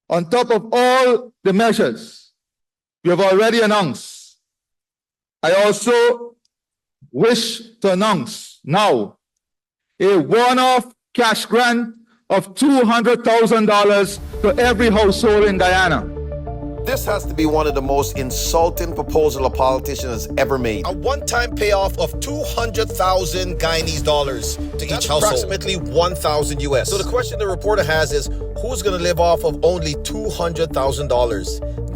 On top of all the measures we have already announced, I also wish to announce now a one-off cash grant of $200,000 to every household in Guyana. This has to be one of the most insulting proposals a politician has ever made. A one-time payoff of 200,000 Guyanese dollars to each household. Approximately 1,000 US. So the question the reporter has is, who's going to live off of only $200,000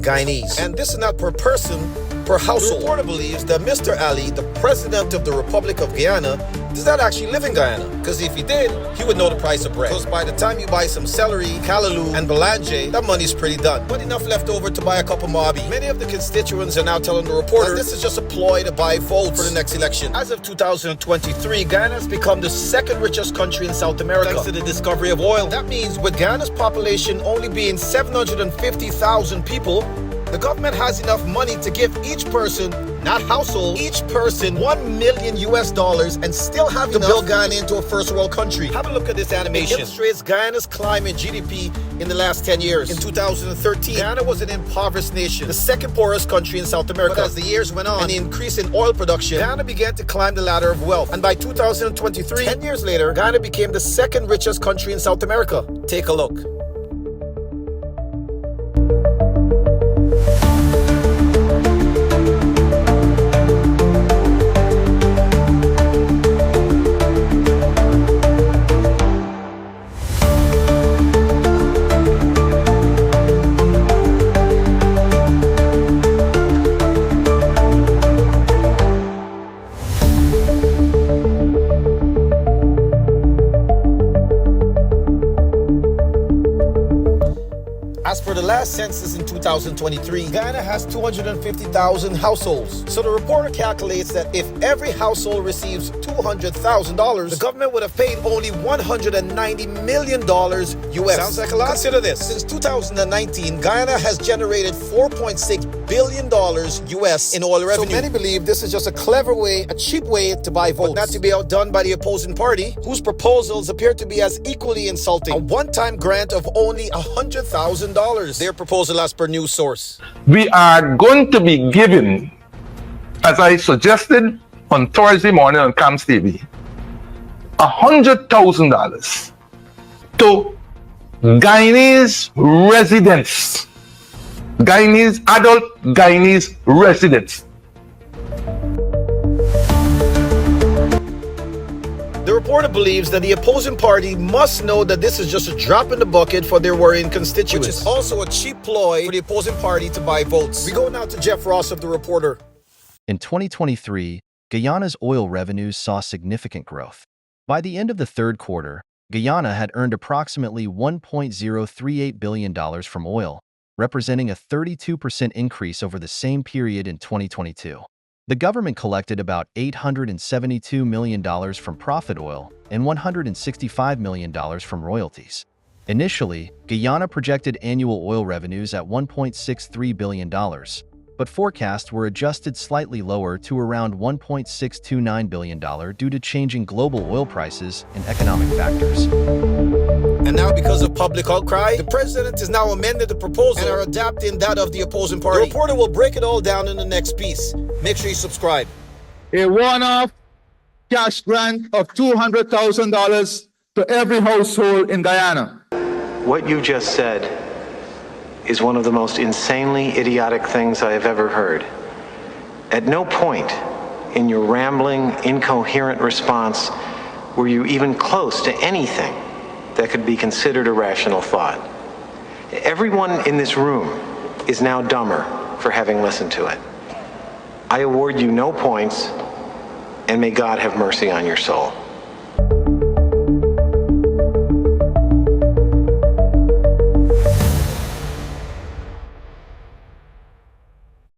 Guyanese? And this is not per person, per household. The reporter believes that Mr. Ali, the president of the Republic of Guyana, does not actually live in Guyana. Because if he did, he would know the price of bread. Because by the time you buy some celery, callaloo, and belange, that money's pretty done. But enough left over to buy a cup of mabi. Many of the constituents are now telling the reporter that this is just a ploy to buy votes for the next election. As of 2023, Guyana has become the second richest country in South America, thanks to the discovery of oil. That means with Guyana's population only being 750,000 people, the government has enough money to give each person, not household, each person $1 million US and still have to build Guyana into a first world country. Have a look at this animation. It illustrates Guyana's climb in GDP in the last 10 years. In 2013, Guyana was an impoverished nation, the second poorest country in South America. But as the years went on and the increase in oil production, Guyana began to climb the ladder of wealth. And by 2023, 10 years later, Guyana became the second richest country in South America. Take a look. As for the last census in 2023, Guyana has 250,000 households. So the reporter calculates that if every household receives $200,000, the government would have paid only $190 million US. Sounds like a lot? Consider this. Since 2019, Guyana has generated $4.6 billion US in oil revenue. So many believe this is just a clever way, a cheap way to buy votes. But not to be outdone by the opposing party, whose proposals appear to be as equally insulting. A one-time grant of only $100,000. Their proposal as per news source. We are going to be given, as I suggested on Thursday morning on CAMS TV, $100,000 to Guyanese residents, adult Guyanese residents. The reporter believes that the opposing party must know that this is just a drop in the bucket for their worrying constituents, which is also a cheap ploy for the opposing party to buy votes. We go now to Jeff Ross of The Reporter. In 2023, Guyana's oil revenues saw significant growth. By the end of the third quarter, Guyana had earned approximately $1.038 billion from oil, representing a 32% increase over the same period in 2022. The government collected about $872 million from profit oil and $165 million from royalties. Initially, Guyana projected annual oil revenues at $1.63 billion, but forecasts were adjusted slightly lower to around $1.629 billion due to changing global oil prices and economic factors. And now, because of public outcry, the president has now amended the proposal and are adapting that of the opposing party. The reporter will break it all down in the next piece. Make sure you subscribe. A one-off cash grant of $200,000 to every household in Guyana. What you just said is one of the most insanely idiotic things I have ever heard. At no point in your rambling, incoherent response were you even close to anything that could be considered a rational thought. Everyone in this room is now dumber for having listened to it. I award you no points, and may God have mercy on your soul.